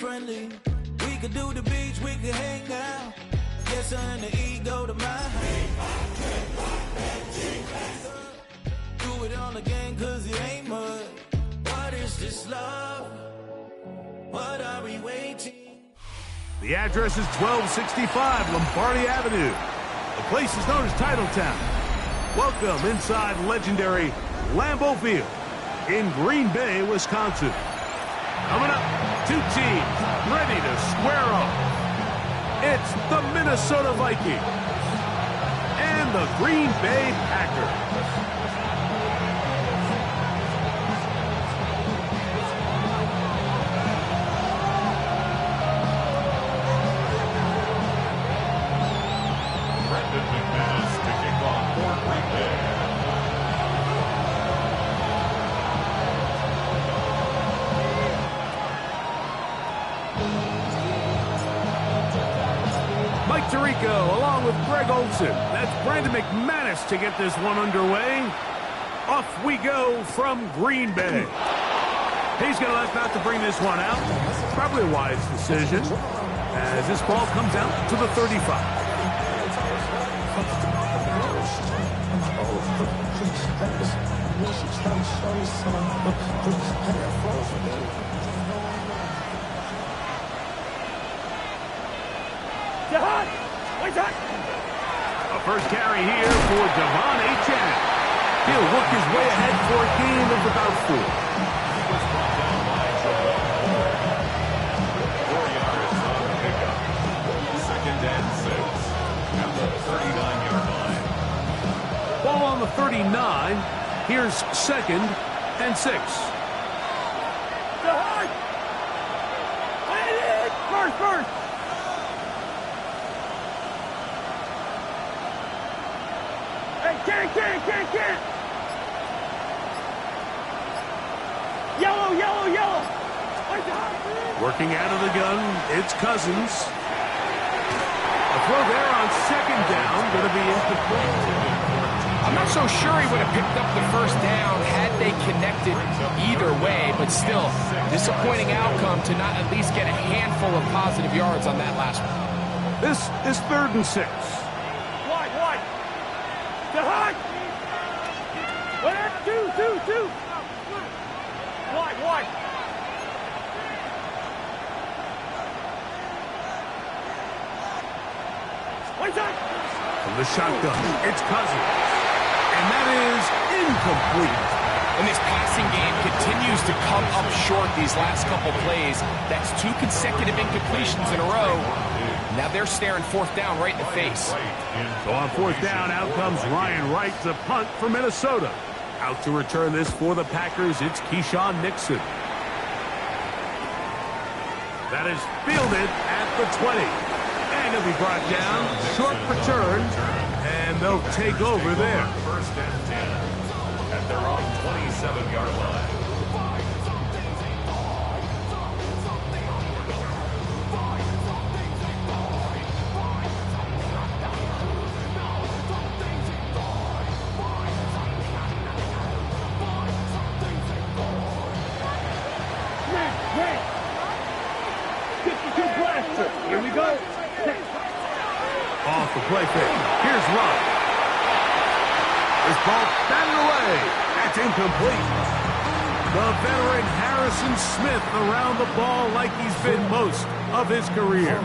friendly. We could do the beach, we could hang out. Yes, and the ego to my do it all again, cause it ain't mud. What is this love? What are we waiting? The address is 1265 Lombardi Avenue. The place is known as Titletown. Welcome inside legendary Lambeau Field in Green Bay, Wisconsin. Coming up, two teams ready to square off. It's the Minnesota Vikings and the Green Bay Packers. Mike Tirico along with Greg Olsen. That's Brandon McManus to get this one underway. Off we go from Green Bay. He's going to elect not to bring this one out. Probably a wise decision as this ball comes out to the 35. A first carry here for Devon Achane. He'll work his way ahead for a gain of about 4. Second and 6 at the 39-yard line. Ball on the 39. Here's second and 6. First. Can't. Yellow. Working out of the gun, it's Cousins. A throw there on second down, going to be incomplete. I'm not so sure he would have picked up the first down had they connected either way, but still, disappointing outcome to not at least get a handful of positive yards on that last one. This is 3rd and 6. Wide. The high. 2. Wide. From the shotgun, it's Cousins. And that is incomplete. And this passing game continues to come up short these last couple plays. That's 2 consecutive incompletions in a row. Now they're staring 4th down right in the face. So on 4th down, out comes Ryan Wright to punt for Minnesota. Out to return this for the Packers, it's Keyshawn Nixon. That is fielded at the 20. And he'll be brought down, short return, and they'll take over there. First and 10 at their own 27-yard line. Here we go. Off the play fake. Here's Rock. This ball batted away. That's incomplete. The veteran Harrison Smith around the ball like he's been most of his career.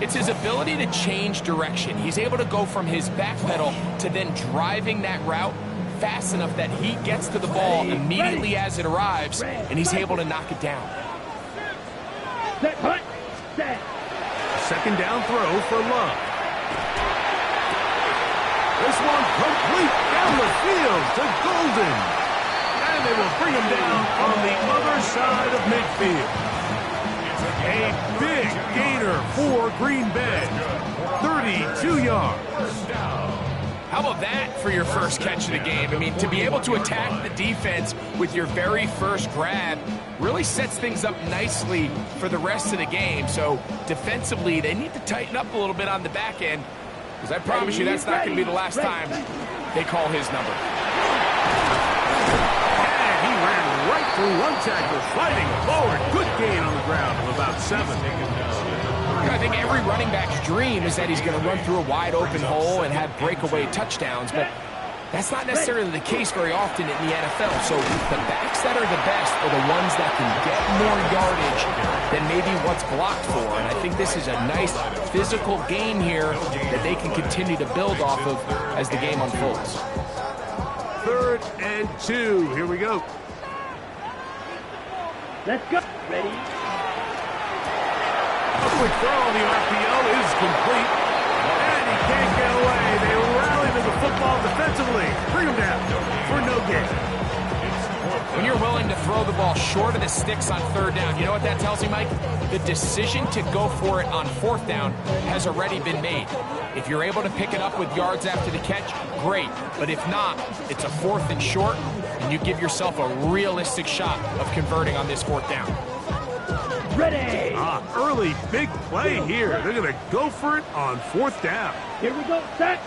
It's his ability to change direction. He's able to go from his back pedal to then driving that route fast enough that he gets to the ball immediately as it arrives, and he's able to knock it down. Second down throw for Love. This one complete down the field to Golden. And they will bring him down on the other side of midfield. A big gainer for Green Bay. 32 yards. How about that for your first catch of the game? I mean, to be able to attack the defense with your very first grab really sets things up nicely for the rest of the game. So defensively, they need to tighten up a little bit on the back end, because I promise you that's not going to be the last time they call his number. And he ran right through one tackle, fighting forward. Good gain on the ground of about 7. I think every running back's dream is that he's going to run through a wide open hole and have breakaway touchdowns, but that's not necessarily the case very often in the NFL. So the backs that are the best are the ones that can get more yardage than maybe what's blocked for. And I think this is a nice physical game here that they can continue to build off of as the game unfolds. 3rd and 2. Here we go. Let's go. Ready? A quick throw on the RPO is complete. And he can't get away. They rally to the football defensively. Bring him down for no gain. When you're willing to throw the ball short of the sticks on 3rd down, you know what that tells me, Mike? The decision to go for it on 4th down has already been made. If you're able to pick it up with yards after the catch, great. But if not, it's a 4th and short, and you give yourself a realistic shot of converting on this 4th down. Ready. Early big play here. They're going to go for it on 4th down. Here we go. Set.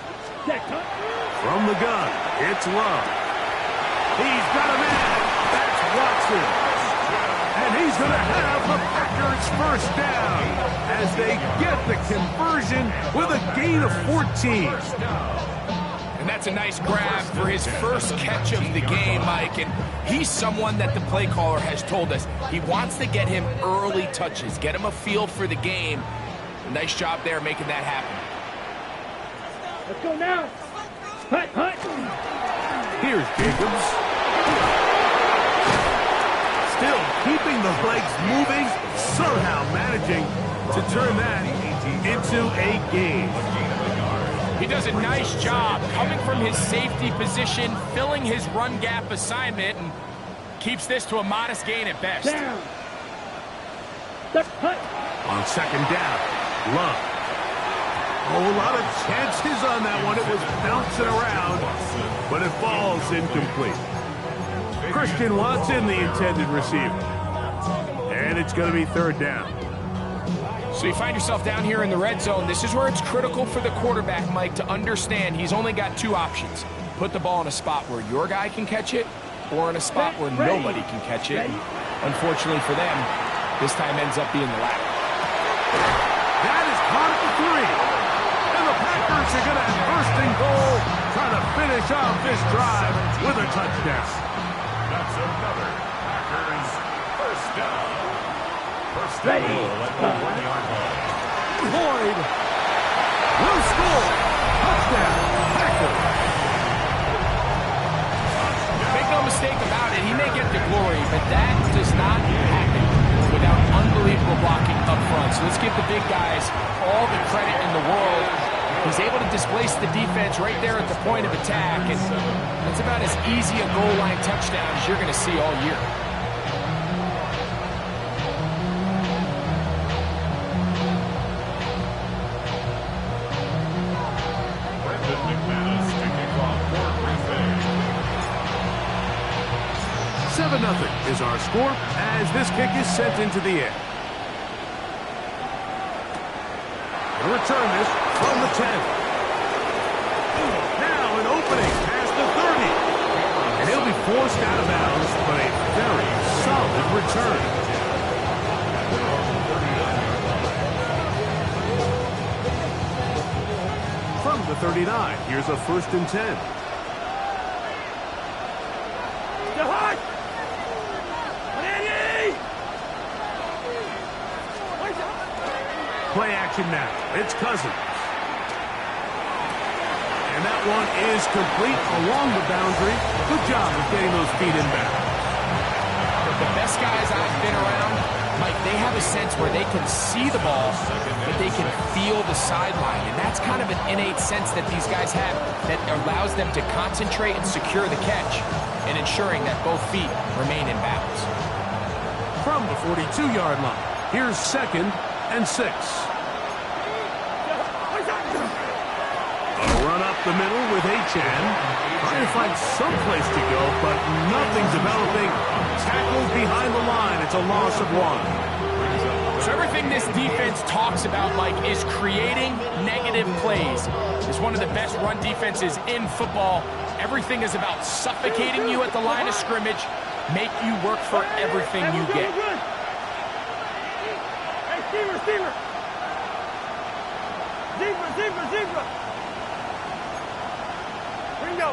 Cut. From the gun, it's Love. He's got a man. That's Watson. And he's going to have the Packers first down as they get the conversion with a gain of 14. And that's a nice grab for his first catch of the game, Mike. And he's someone that the play caller has told us he wants to get him early touches, get him a feel for the game. Nice job there making that happen. Let's go now. Hut. Here's Jacobs. Still keeping the legs moving, somehow managing to turn that into a gain. He does a nice job coming from his safety position, filling his run gap assignment, and keeps this to a modest gain at best. Down. Hut. On 2nd down, Love. A whole lot of chances on that one. It was bouncing around, but it falls incomplete. Christian Watson, the intended receiver. And it's going to be 3rd down. So you find yourself down here in the red zone. This is where it's critical for the quarterback, Mike, to understand he's only got 2 options. Put the ball in a spot where your guy can catch it, or in a spot where nobody can catch it. Unfortunately for them, this time ends up being the latter. That is caught at the 3. And the Packers are going to have 1st and goal, trying to finish off this drive with a touchdown. That's another Packers first down. First Ready. goal at the 1-yard line. Boyd will score. Touchdown, Packers. Make no mistake about it, he may get the glory, but that does not happen without unbelievable blocking up front. So let's give the big guys all the credit in the world. He's able to displace the defense right there at the point of attack, and that's about as easy a goal line touchdown as you're going to see all year. Brendan McManus kicking off for Green Bay. 7-0 is our score as this kick is sent into the air. He'll return this from the 10. Now an opening past the 30. And he'll be forced out of bounds, but a very solid return. From the 39, here's a 1st and 10. The hut. Play action now. It's Cousins. And that one is complete along the boundary. Good job of getting those feet in bounds. The best guys I've been around, Mike, they have a sense where they can see the ball, but they can feel the sideline. And that's kind of an innate sense that these guys have that allows them to concentrate and secure the catch and ensuring that both feet remain in bounds. From the 42-yard line, here's 2nd and 6. A run up the middle with Achane. Trying to find some place to go, but nothing developing. Tackled behind the line. It's a loss of 1. So everything this defense talks about, Mike, is creating negative plays. It's one of the best run defenses in football. Everything is about suffocating you at the line of scrimmage, make you work for everything you get. Hey, receiver! Zebra! Ringo!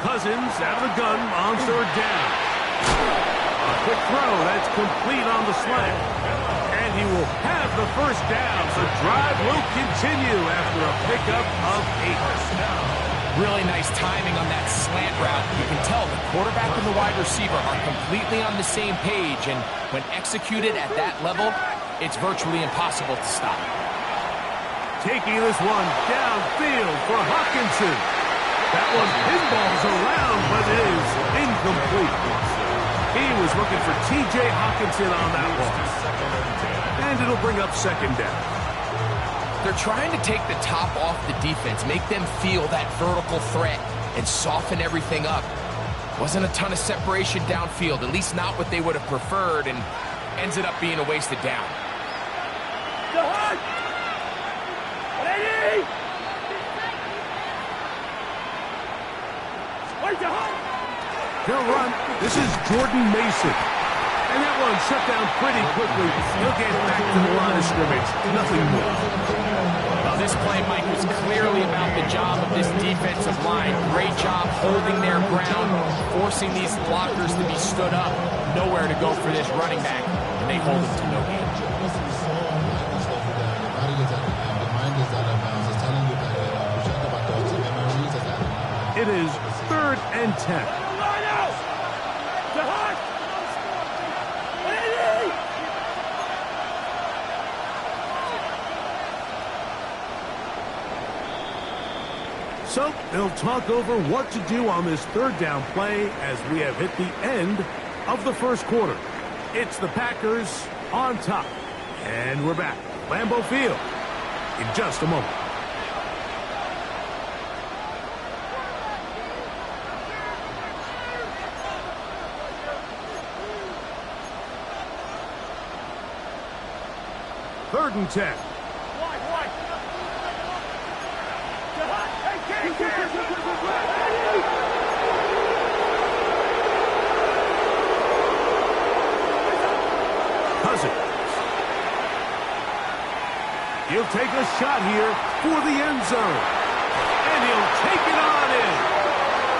Cousins out of the gun on third down. A quick throw, that's complete on the slant. And he will have the first down. The drive will continue after a pickup of 8. Really nice timing on that slant route. You can tell the quarterback and the wide receiver are completely on the same page, and when executed at that level, it's virtually impossible to stop. Taking this one downfield for Hockenson. That one pinballs around, but it is incomplete. He was looking for T.J. Hockenson on that one. And it'll bring up second down. They're trying to take the top off the defense, make them feel that vertical threat, and soften everything up. Wasn't a ton of separation downfield, at least not what they would have preferred, and ends it up being a wasted down. He'll run. This is Jordan Mason. And that one shut down pretty quickly. He'll get back to the line of scrimmage. Nothing more. Well, this play, Mike, was clearly about the job of this defensive line. Great job holding their ground, forcing these blockers to be stood up. Nowhere to go for this running back, and they hold him to no gain. It is 3rd and 10. So they'll talk over what to do on this third down play as we have hit the end of the first quarter. It's the Packers on top. And we're back. Lambeau Field in just a moment. Third and 10. Cousins. He'll take a shot here for the end zone. And he'll take it on in.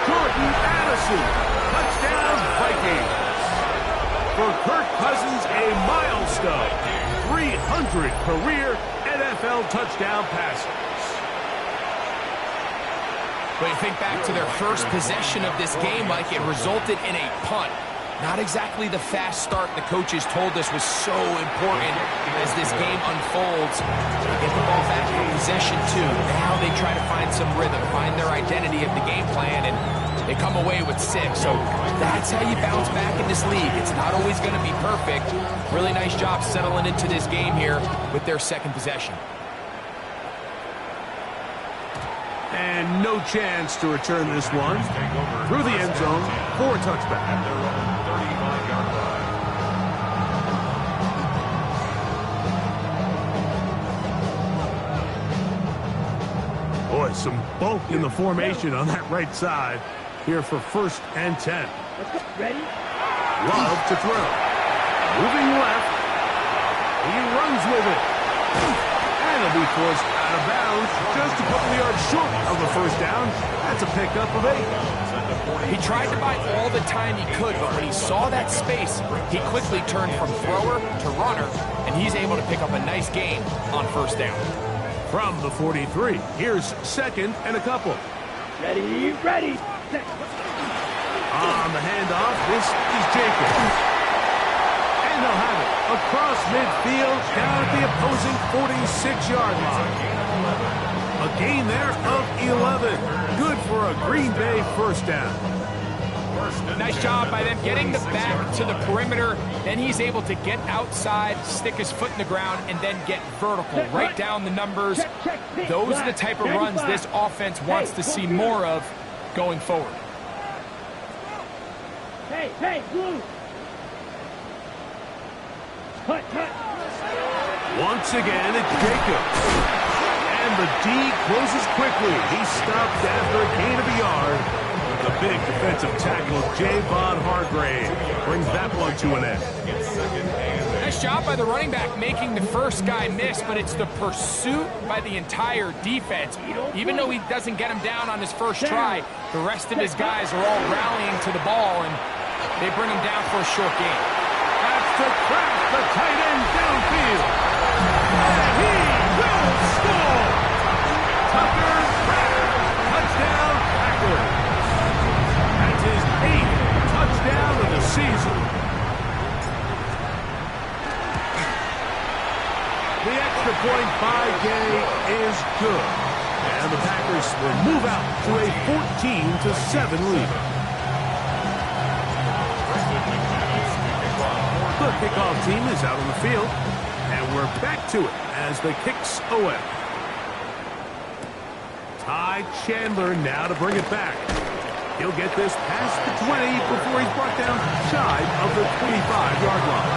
Jordan Addison. Touchdown Vikings. For Kirk Cousins, a milestone. 300 career NFL touchdown passes. When you think back to their first possession of this game, Mike, it resulted in a punt. Not exactly the fast start the coaches told us was so important as this game unfolds. They get the ball back for possession 2. Now they try to find some rhythm, find their identity of the game plan, and they come away with 6. So that's how you bounce back in this league. It's not always going to be perfect. Really nice job settling into this game here with their second possession. And no chance to return this one through the end zone for a touchback. At their own 35-yard line. Boy, some bulk in the formation on that right side here for 1st and 10. Ready? Love to throw. Moving left. He runs with it. And he'll be forced out of bounds just a couple of yards short of the first down. That's a pickup of 8. He tried to buy all the time he could, but when he saw that space, he quickly turned from thrower to runner, and he's able to pick up a nice gain on first down. From the 43, here's 2nd and a couple. Ready? Set. On the handoff, this is Jacobs. And they'll have it across midfield down at the opposing 46-yard line. A gain there of 11. Good for a Green Bay first down. Nice job by them getting the back to the perimeter. Then he's able to get outside, stick his foot in the ground, and then get vertical. Right down the numbers. Those are the type of runs this offense wants to see more of going forward. Hey, blue. Hut. Once again, it's Jacobs. And the D closes quickly. He's stopped after a gain of a yard. The big defensive tackle, Javon Hargrave, brings that one to an end. Nice job by the running back making the first guy miss, but it's the pursuit by the entire defense. Even though he doesn't get him down on his first try, the rest of his guys are all rallying to the ball, and they bring him down for a short gain. That's to crack the tight end downfield. And he will score. Tucker Kraft, touchdown Packers. That's his 8th touchdown of the season. The extra point by Gay is good. And the Packers will move out to a 14-7 lead. The kickoff team is out on the field, and we're back to it as the kick's away. Ty Chandler now to bring it back. He'll get this past the 20 before he's brought down shy of the 25-yard line.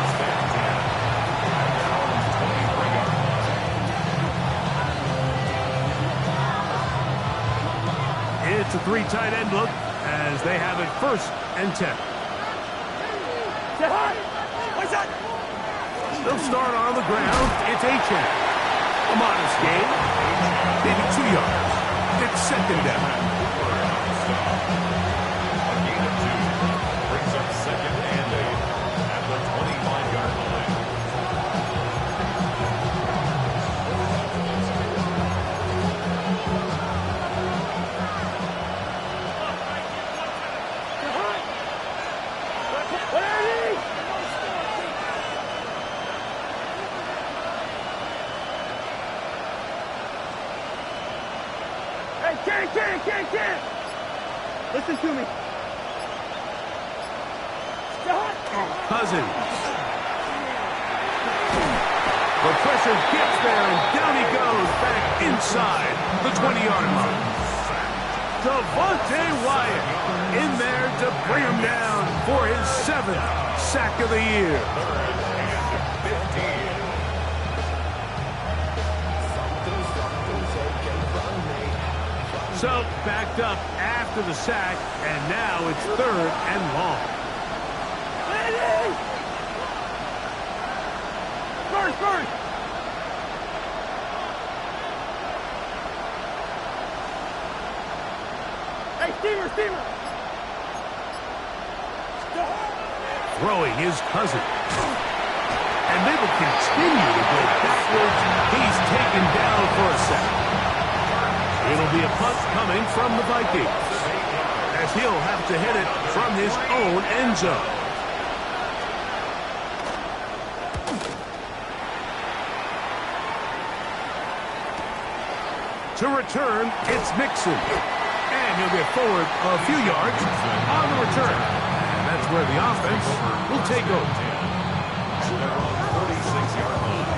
It's a 3 tight end look as they have it 1st and 10. They'll start on the ground. It's Achane. A modest gain. Maybe 2 yards. It's 2nd down. A gain of 2 brings up 2nd and 8 at the 25-yard line. Can't. Listen to me. Cousins. The pressure gets there, and down he goes back inside the 20-yard line. Devontae Wyatt in there to bring him down for his 7th sack of the year. So, backed up after the sack, and now it's 3rd and long. First! Hey, steamer! Throwing his cousin. And they will continue to go backwards. He's taken down for a sack. It'll be a punt coming from the Vikings, as he'll have to hit it from his own end zone. To return, it's Mixon. And he'll get forward a few yards on the return. And that's where the offense will take over. At their own 46-yard line.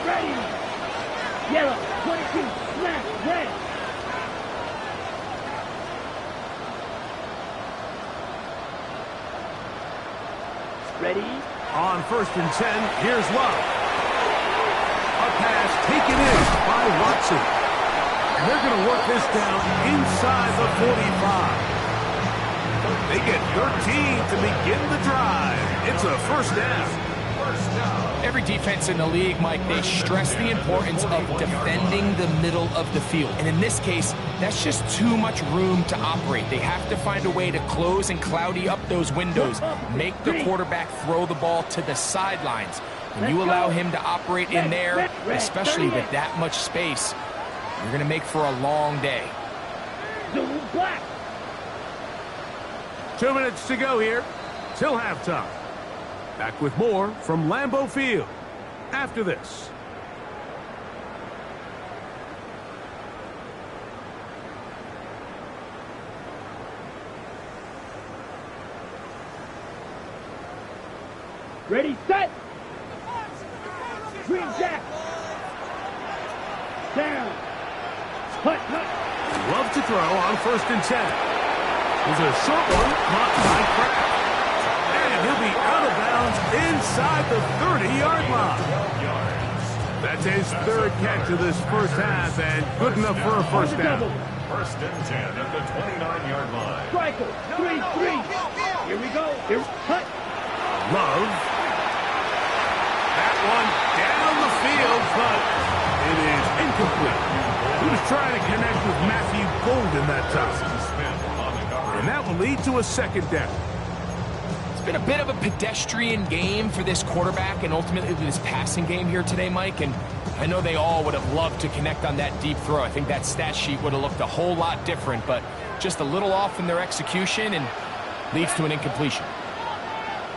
Ready. Yellow, 22, snap, red. Ready? On 1st and 10, here's Love. A pass taken in by Watson. And they're going to work this down inside the 45. They get 13 to begin the drive. It's a 1st down. Every defense in the league, Mike, they stress the importance of defending the middle of the field. And in this case, that's just too much room to operate. They have to find a way to close and cloudy up those windows, make the quarterback throw the ball to the sidelines. When you allow him to operate in there, especially with that much space, you're going to make for a long day. Black. 2 minutes to go here till halftime. Back with more from Lambeau Field after this. Ready, set. Green jack. Down. Hut. Love to throw on 1st and 10. Is a short one, caught by Kraft. And he'll be out of bounds inside the 30-yard line. That's his third catch of this first half, and good enough for a first down. First and 10 at the 29-yard line. Striker, 3-3. Here we go. Here, cut. Love. That one down the field, but it is incomplete. He was trying to connect with Matthew Golden that time. And that will lead to a second down. It's been a bit of a pedestrian game for this quarterback and ultimately this passing game here today, Mike. And I know they all would have loved to connect on that deep throw. I think that stat sheet would have looked a whole lot different, but just a little off in their execution and leads to an incompletion.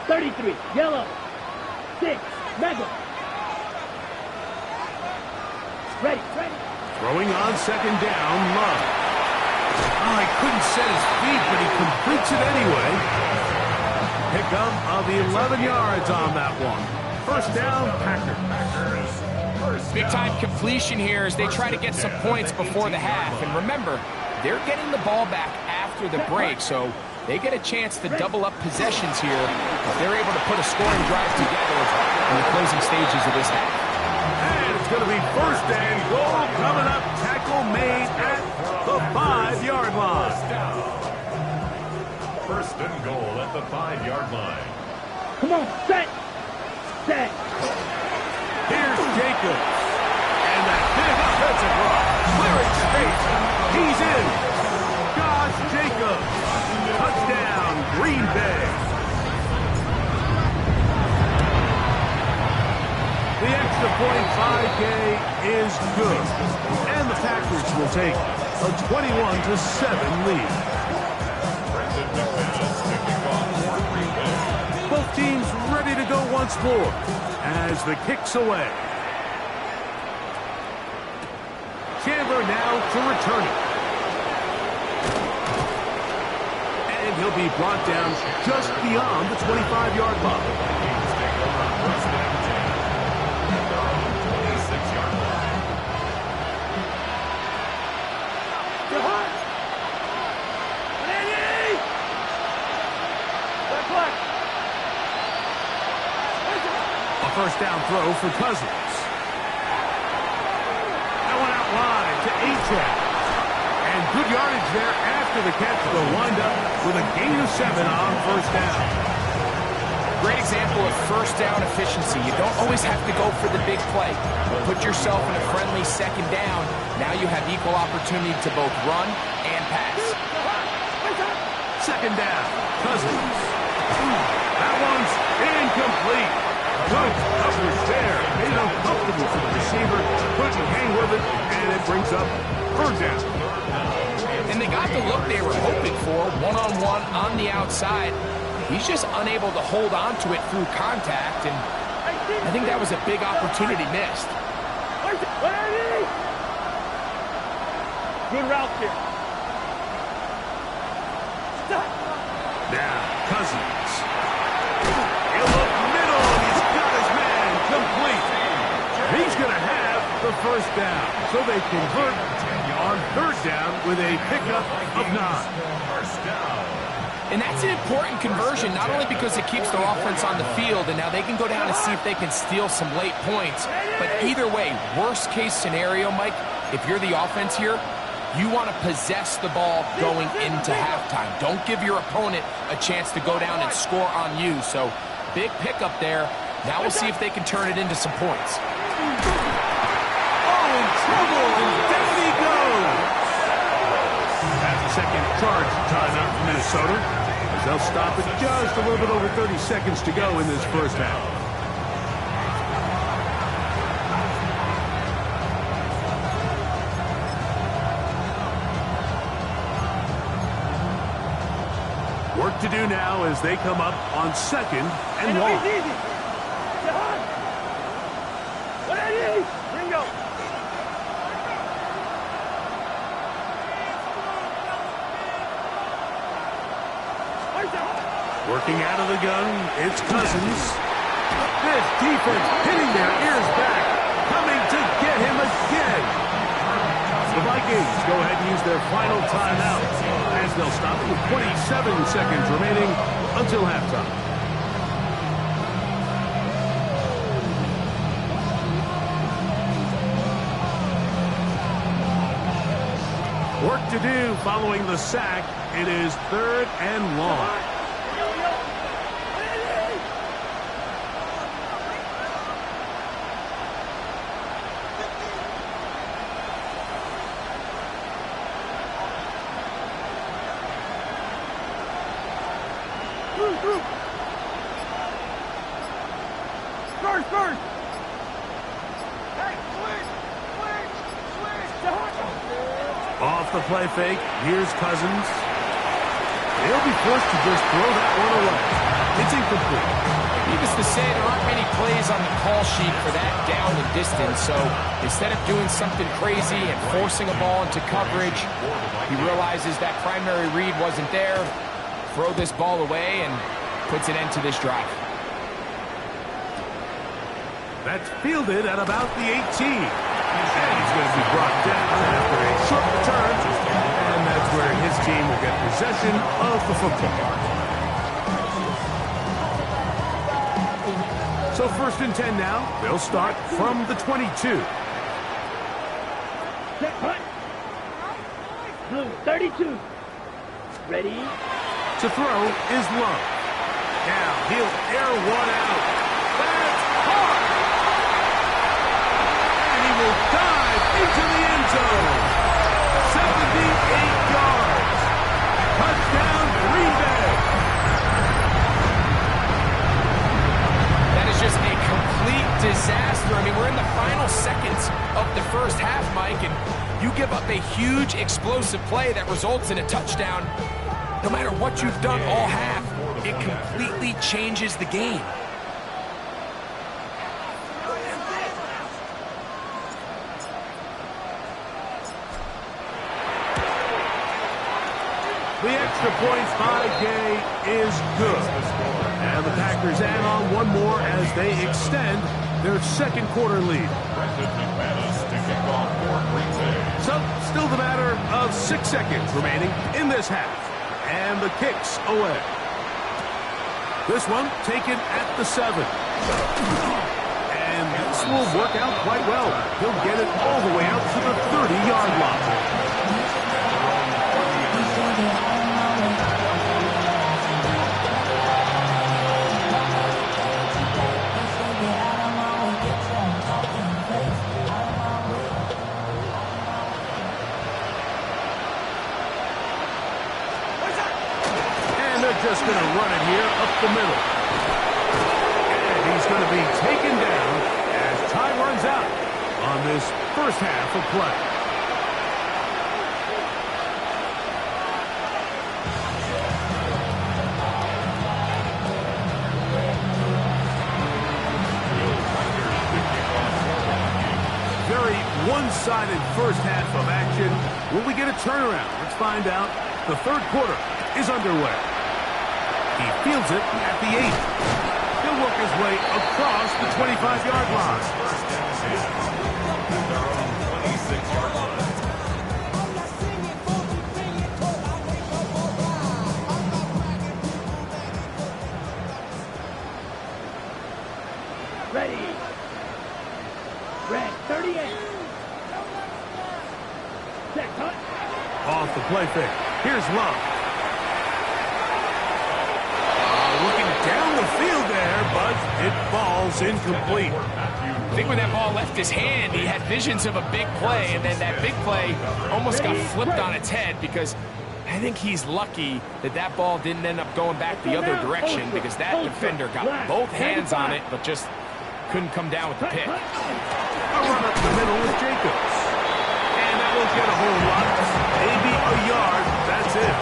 33, yellow. 6, mega. Ready. Throwing on second down, Love. Oh, he couldn't set his feet, but he completes it anyway. Pickup of 11 yards on that one. First down, Packers. Big-time completion here as they try to get some points before the half. And remember, they're getting the ball back after the break, so they get a chance to double up possessions here if they're able to put a scoring drive together in the closing stages of this half. And it's going to be first and goal coming up. Tackle made at the 5-yard line. First and goal at the 5-yard line. Come on, set. Here's Jacobs. And that big offensive run. Clearing space. He's in. Josh Jacobs. Touchdown, Green Bay. The extra point 5K is good. And the Packers will take a 21-7 lead. Both teams ready to go once more as the kick's away. Chandler now to return it. And he'll be brought down just beyond the 25-yard line. First down throw for Cousins. That one out wide to A-Track. And good yardage there after the catch. They'll wind up with a gain of 7 on first down. Great example of first down efficiency. You don't always have to go for the big play. Put yourself in a friendly second down. Now you have equal opportunity to both run and pass. Second down, Cousins. That one's incomplete. Good coverage there. Made it uncomfortable for the receiver. Couldn't hang with it, and it brings up third down. And they got the look they were hoping for, one-on-one on the outside. He's just unable to hold on to it through contact, and I think that was a big opportunity missed. Good route here. Now, Cousins. He'll look middle, and he's got his man complete. He's going to have the first down, so they convert on third down with a pickup of 9. First down. And that's an important conversion, not only because it keeps their offense on the field, and now they can go down and see if they can steal some late points. But either way, worst case scenario, Mike, if you're the offense here, you want to possess the ball going into halftime. Don't give your opponent a chance to go down and score on you. So big pickup there. Now we'll see if they can turn it into some points. Oh, in trouble, and down he goes. That's the second charge timeout for Minnesota, as they'll stop it just a little bit over 30 seconds to go in this first half. Work to do now as they come up on second and long. Ringo. Working out of the gun, it's Cousins. This defense hitting their ears back, coming to get him again. The Vikings Vikings go ahead and use their final timeout as they'll stop with 27 seconds remaining until halftime. Work to do following the sack. It is 3rd and long. First. Off the play fake, here's Cousins. He'll be forced to just throw that one away. It's incomplete. Needless to say, there aren't many plays on the call sheet for that down and distance, so instead of doing something crazy and forcing a ball into coverage, he realizes that primary read wasn't there, throw this ball away, and puts an end to this drive. That's fielded at about the 18. And he's going to be brought down after a short return. And that's where his team will get possession of the football. So 1st and 10 now. They'll start from the 22. Set, cut. Blue, 32. Ready? To throw is Love. Now he'll air one out. That's hard. And he will dive into the end zone. 78 yards. Touchdown, Green Bay. That is just a complete disaster. I mean, we're in the final seconds of the first half, Mike, and you give up a huge explosive play that results in a touchdown. No matter what you've done all half, it completely changes the game. The extra point by Gay is good. And the Packers add on one more as they extend their second quarter lead. So, still the matter of 6 seconds remaining in this half. And the kick's away. This one taken at the 7. And this will work out quite well. He'll get it all the way out to the 30-yard line. Just going to run it here up the middle. And he's going to be taken down as time runs out on this first half of play. Very one-sided first half of action. Will we get a turnaround? Let's find out. The third quarter is underway. He fields it at the 8. He'll work his way across the 25-yard line. Ready. Red, 38. Set, cut. Off the play fake. Here's Love. Down the field there, but it falls incomplete. I think when that ball left his hand, he had visions of a big play, and then that big play almost got flipped on its head because I think he's lucky that that ball didn't end up going back the other direction because that defender got both hands on it but just couldn't come down with the pick. A run up the middle with Jacobs. And that won't get a whole lot. Maybe a yard. That's it.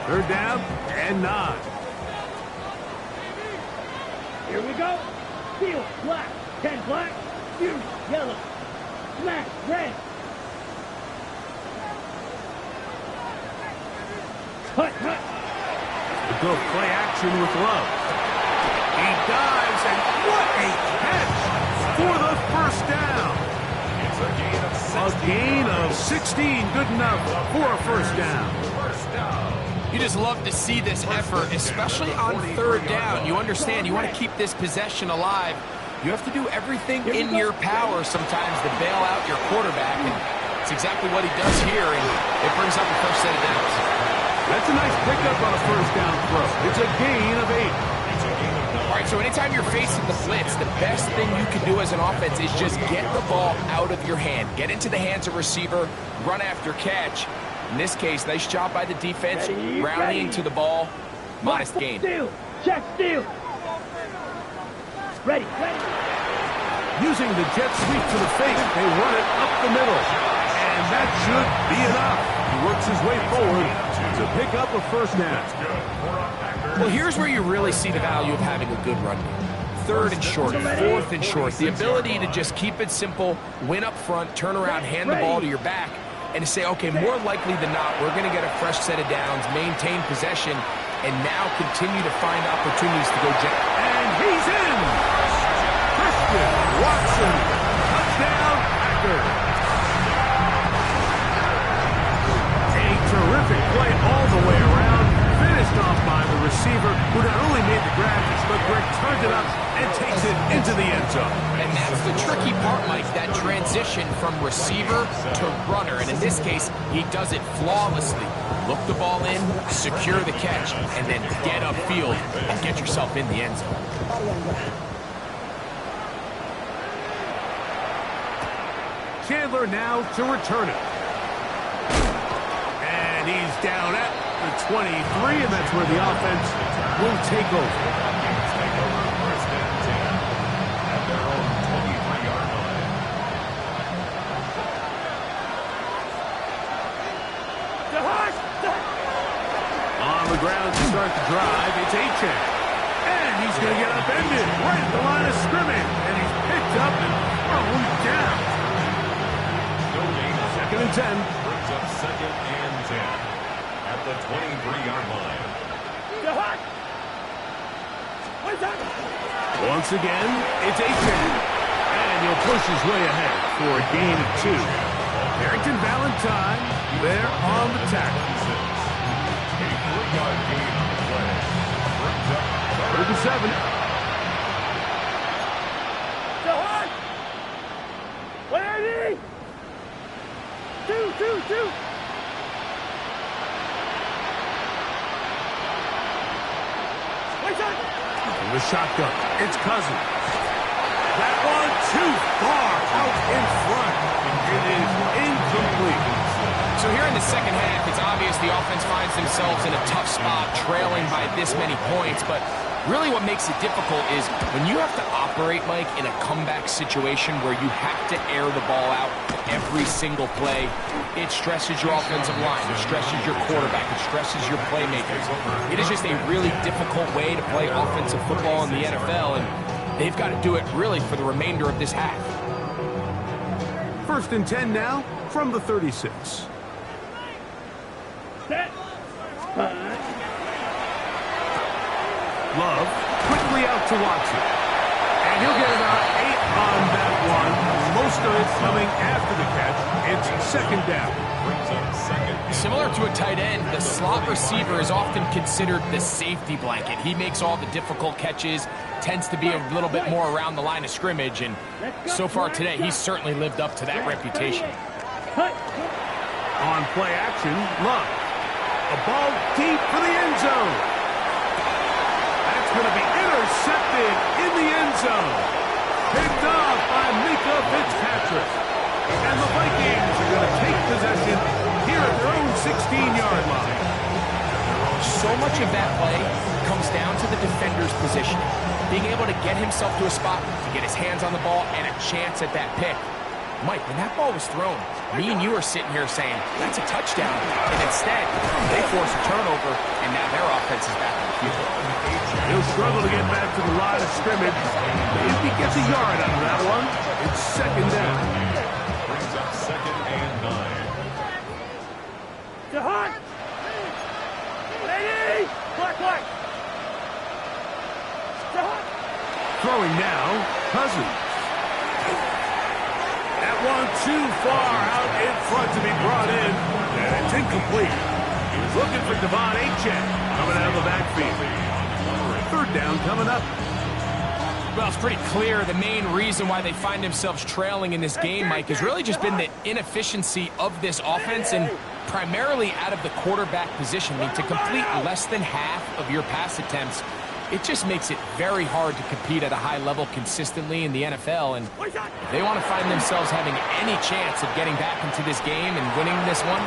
Third down and 9. Here we go. Field, black. 10, black. Fuse, yellow. Smash, red. Cut. The go play action with Love. He dives, and what a catch for the first down. It's a gain of 16. A gain of 16, good enough for a first down. First down. You just love to see this effort, especially on third down. You understand, you want to keep this possession alive. You have to do everything in your power sometimes to bail out your quarterback, and it's exactly what he does here, and it brings up a first set of downs. That's a nice pickup on a first down throw. It's a gain of 8. All right, so anytime you're facing the blitz, the best thing you can do as an offense is just get the ball out of your hand. Get into the hands of receiver, run after catch. In this case, nice job by the defense, rallying to the ball. Modest gain. Steal. Check steal. Ready. Using the jet sweep to the fake, they run it up the middle. And that should be enough. He works his way forward to pick up a first down. Well, here's where you really see the value of having a good run game. Third and short, fourth and short. The ability to just keep it simple, win up front, turn around, hand the ball to your back, and to say, okay, more likely than not, we're going to get a fresh set of downs, maintain possession, and now continue to find opportunities to go jet. And he's in! Christian Watson, touchdown, Packers. A terrific play all the way around, finished off by the receiver, who not only made the grab, but Greg turned it up and takes it into the end zone. And that's the tricky part, Mike, that transition from receiver to runner. And in this case, he does it flawlessly. Look the ball in, secure the catch, and then get upfield and get yourself in the end zone. Chandler now to return it. And he's down at the 23, and that's where the offense will take over. First and 10 at their own 23-yard line. On the ground to start the drive, it's Achane. And he's going to get upended right at the line of scrimmage. And he's picked up and thrown down. No gain. Second and 10. Brings up second and 10 at the 23-yard line. Once again, it's Achane. And he'll push his way ahead for a gain of 2. Barrington Valentine there on the tackle. A 3-yard gain on the play. Brings up Third and 7. Ready? Two. From the shotgun, it's Cousins. That one too far out in front. It is incomplete. So here in the second half, it's obvious the offense finds themselves in a tough spot, trailing by this many points. But really what makes it difficult is when you have to operate, Mike, in a comeback situation where you have to air the ball out every single play, it stresses your offensive line, it stresses your quarterback, it stresses your playmakers. It is just a really difficult way to play offensive football in the NFL, and they've got to do it really for the remainder of this half. First and 10 now from the 36. Set. Love quickly out to Watson. And he'll get about 8 on that one. Most of it coming after the catch. It's second down. brings up second. Similar to a tight end, the slot receiver is often considered the safety blanket. He makes all the difficult catches, tends to be a little bit more around the line of scrimmage, and so far today, he's certainly lived up to that reputation. On play action, Love. A ball deep for the end zone. That's going to be intercepted in the end zone. Picked off by Minkah Fitzpatrick. And the Vikings are going to take possession here at their own 16-yard line. So much of that play comes down to the defender's position. Being able to get himself to a spot, to get his hands on the ball, and a chance at that pick. Mike, when that ball was thrown, me and you are sitting here saying, that's a touchdown. And instead, they force a turnover, and now their offense is back in the field. He'll struggle to get back to the line of scrimmage. If he gets a yard out of that one, it's second down. Brings up second and 9. Jahan! Ready! Black, black! Throwing now, Cousins. That one too far out in front to be brought in, and it's incomplete. He was looking for Devon Achane coming out of the backfield. Third down coming up. Well, it's pretty clear the main reason why they find themselves trailing in this game, Mike, has really just been the inefficiency of this offense and primarily out of the quarterback position. I mean, to complete less than half of your pass attempts, it just makes it very hard to compete at a high level consistently in the NFL. And if they want to find themselves having any chance of getting back into this game and winning this one,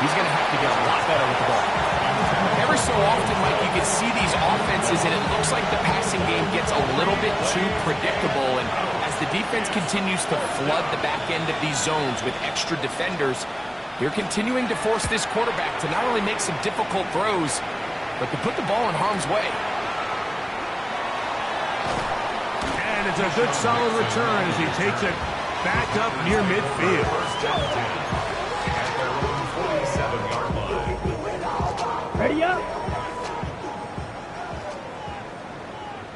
he's going to have to get a lot better with the ball. Every so often, Mike, you can see these offenses, and it looks like the passing game gets a little bit too predictable. And as the defense continues to flood the back end of these zones with extra defenders, they're continuing to force this quarterback to not only make some difficult throws, but to put the ball in harm's way. And it's a good solid return as he takes it back up near midfield. Ready up.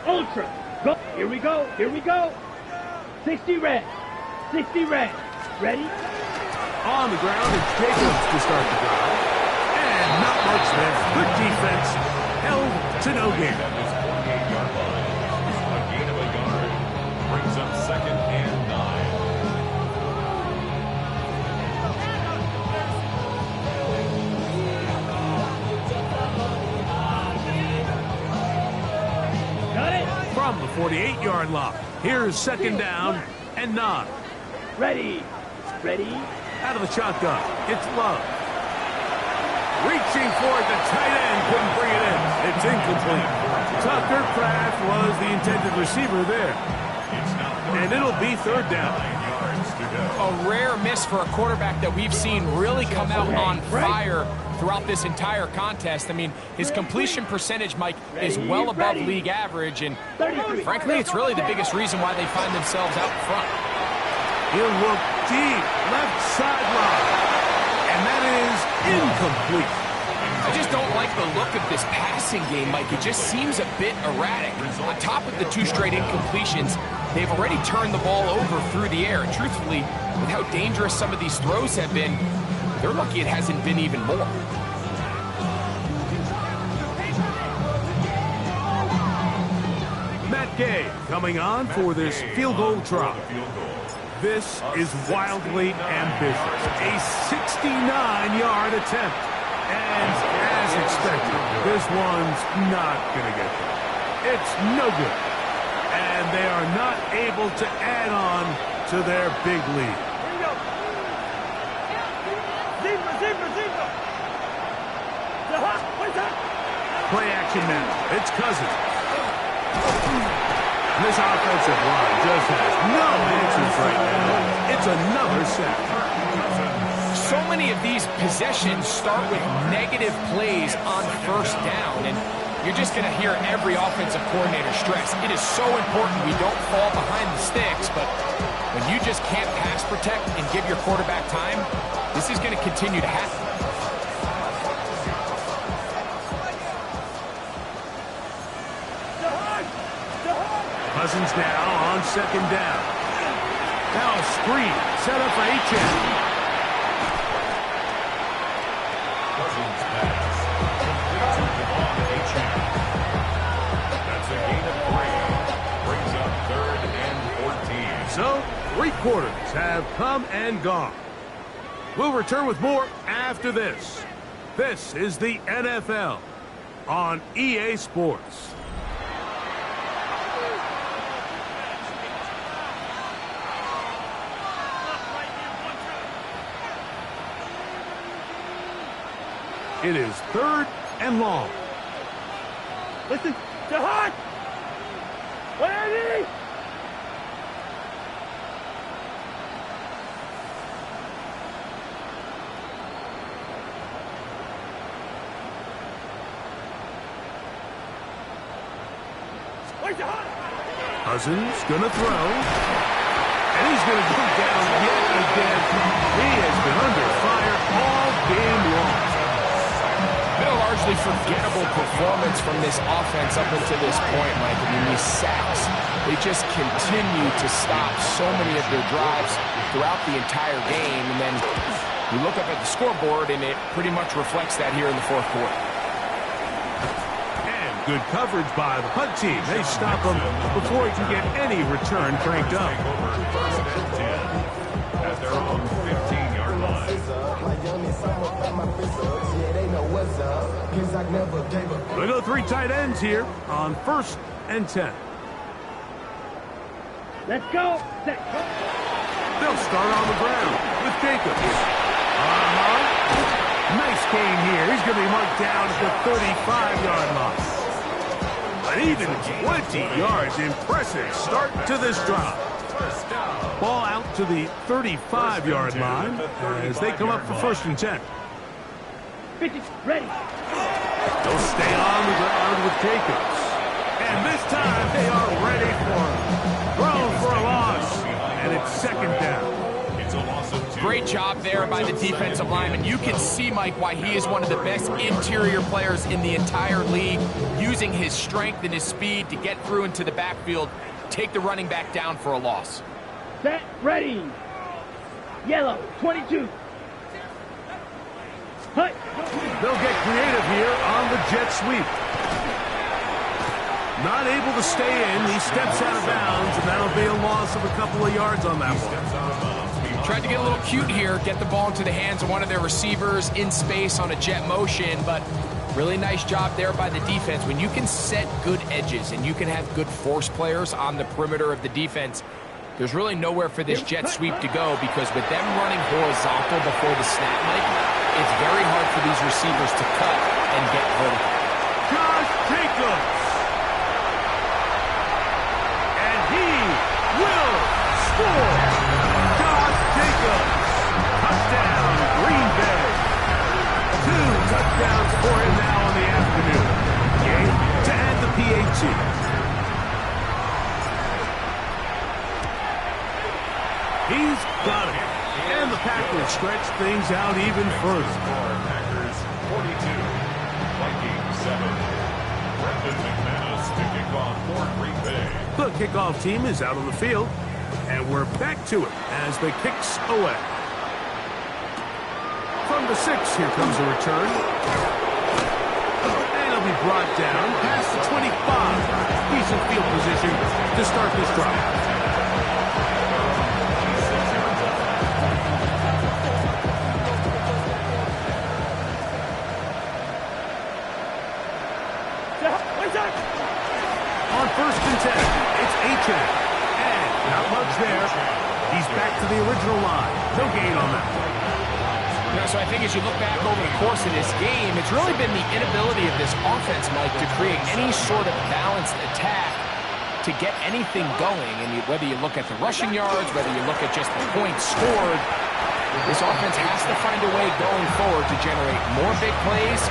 Ultra. Go. Here we go. Here we go. 60 red. 60 red. Ready? On the ground, it's Jacobs to start the drive. And not much there. Good defense. Held to no gain. A gain of a yard. Brings up 2nd and 9. Got it. From the 48-yard line, here's 2nd down and 9. Ready. Ready. Out of the shotgun, it's Love. Reaching for it, the tight end couldn't bring it in. It's incomplete. Tucker Kraft was the intended receiver there. And it'll be 3rd down. A rare miss for a quarterback that we've seen really come out on fire throughout this entire contest. I mean, his completion percentage, Mike, is well above league average, and frankly, it's really the biggest reason why they find themselves out front. He'll look deep, left sideline, and that is incomplete. I just don't like the look of this passing game, Mike. It just seems a bit erratic. On top of the 2 straight incompletions, they've already turned the ball over through the air. And truthfully, with how dangerous some of these throws have been, they're lucky it hasn't been even more. Matt Gay coming on for this field goal try. This is wildly ambitious. A 69-yard attempt. And as expected, this one's not going to get there. It's no good. And they are not able to add on to their big lead. Play action now. It's Cousins. This offensive line just has no answers right now. It's another sack. So many of these possessions start with negative plays on 1st down, and you're just going to hear every offensive coordinator stress. It is so important we don't fall behind the sticks, but when you just can't pass protect and give your quarterback time, this is going to continue to happen. Cousins now on 2nd down. Now a screen set up for Achane. Cousins pass. Complete to Devon Achane. That's a gain of 3. Brings up 3rd and 14. So, 3 quarters have come and gone. We'll return with more after this. This is the NFL on EA Sports. It is 3rd and long. Listen. Jahan! 180! Cousins gonna throw. And he's gonna go down yet again. He has been under fire all game long. Been a large largely forgettable performance from this offense up until this point, Mike. I mean, these sacks, they just continue to stop so many of their drives throughout the entire game. And then you look up at the scoreboard, and it pretty much reflects that here in the fourth quarter. And good coverage by the punt team. They stop him before he can get any return cranked up. First and 10 at their own 15-yard line. They go 3 tight ends here on 1st and 10. Let's go. Set. They'll start on the ground with Jacobs. Nice gain here. He's going to be marked down at the 35-yard line. An even 20 yards. Impressive start to this drive. Ball out to the 35-yard line as they come up for 1st and 10. 50, ready. They'll stay on the ground with Jacobs. And this time they are ready for him. Thrown for a loss. And it's 2nd down. It's a loss of 2. Great job there by the defensive lineman. You can see, Mike, why he is one of the best interior players in the entire league, using his strength and his speed to get through into the backfield, take the running back down for a loss. Set, ready. Yellow, 22. Hut. They'll get creative here on the jet sweep. Not able to stay in. He steps out of bounds, and that'll be a loss of a couple of yards on that one. Tried to get a little cute here, get the ball into the hands of one of their receivers in space on a jet motion, but really nice job there by the defense. When you can set good edges and you can have good force players on the perimeter of the defense, there's really nowhere for this jet sweep to go, because with them running horizontal before the snap, Mike, it's very hard for these receivers to cut and get vertical. Josh Jacobs. And he will score. Josh Jacobs. Touchdown, Green Bay. 2 touchdowns for him now in the afternoon. Game to end the PAT. He's got it. And the Packers stretch things out even further. Packers 42, Vikings 7. Brendan McManus to kick off for Green Bay. The kickoff team is out on the field, and we're back to it as the kicks away. From the 6, here comes a return. And it'll be brought down past the 25. Decent field position to start this drive. On 1st and 10, it's Achane. And not much there. He's back to the original line. No gain on that. So I think as you look back over the course of this game, it's really been the inability of this offense, Mike, to create any sort of balanced attack to get anything going. And whether you look at the rushing yards, whether you look at just the points scored, this offense has to find a way going forward to generate more big plays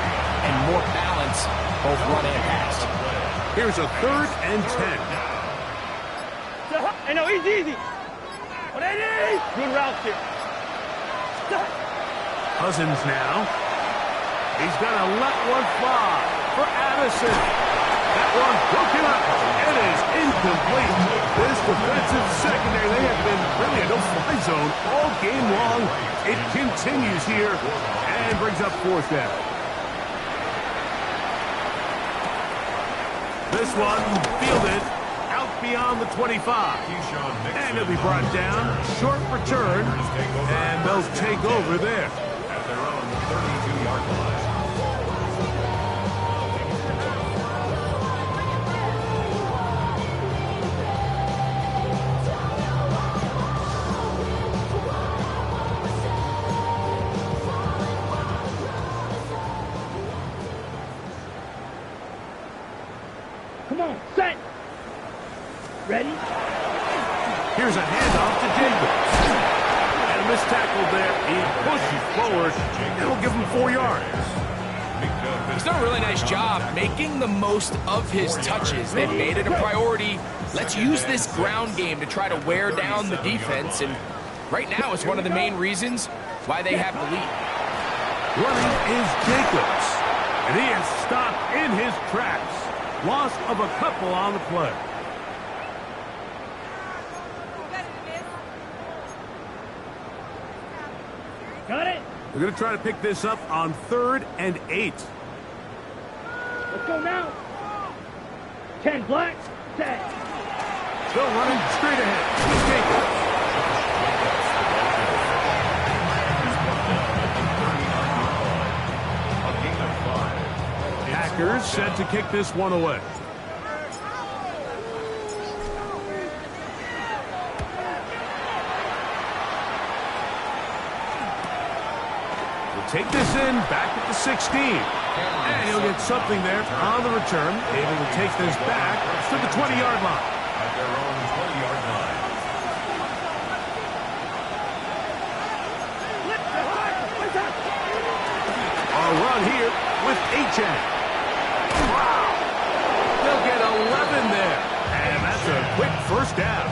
and more balance, both run and pass. Here's a 3rd and 10. I know, easy. Good route here. Cousins now. He's going to let one fly for Addison. That one broken up. It is incomplete. This defensive secondary, they have been really a no-fly zone all game long. It continues here and brings up 4th down. This one fielded out beyond the 25. And it'll be brought down. Short return. And they'll take over there. At their own 32-yard line. Come on, set. Ready? Here's a handoff to Jacobs. And a missed tackle there. He pushes forward. It'll give him 4 yards. He's done a really nice job making the most of his touches. They've made it a priority. Let's use this ground game to try to wear down the defense. And right now, it's one of the main reasons why they have the lead. Running is Jacobs. And he is stopped in his tracks. Loss of a couple on the play. Got it? They're going to try to pick this up on 3rd and 8. Let's go now. 10 black, set. Still running straight ahead. Packers set to kick this one away. Take this in, back at the 16. And he'll get something there on the return. Able to take this back to the 20-yard line. At their own 20-yard line. A run here with Achane. Wow. They'll get 11 there. And that's a quick first down.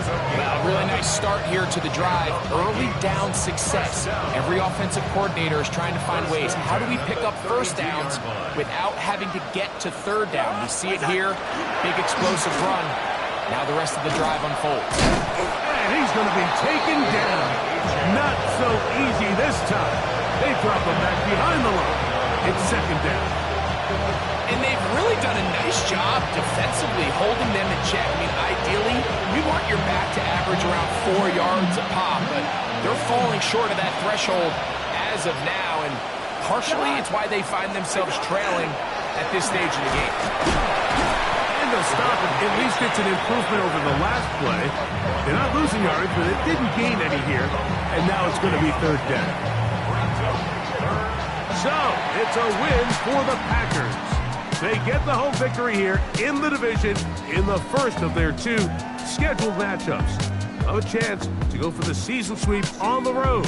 Well, really nice start here to the drive. Early down success. Every offensive coordinator is trying to find ways. How do we pick up first downs without having to get to third down? We see it here. Big explosive run. Now the rest of the drive unfolds. And he's going to be taken down. Not so easy this time. They drop him back behind the line. It's second down. And they've really done a nice job defensively holding them in check. I mean, ideally, you want your back to average around 4 yards a pop, but they're falling short of that threshold as of now, and partially it's why they find themselves trailing at this stage of the game. And they'll stop it. At least it's an improvement over the last play. They're not losing yards, but it didn't gain any here, and now it's going to be third down. So, it's a win for the Packers. They get the home victory here in the division in the first of their 2 scheduled matchups. A chance to go for the season sweep on the road.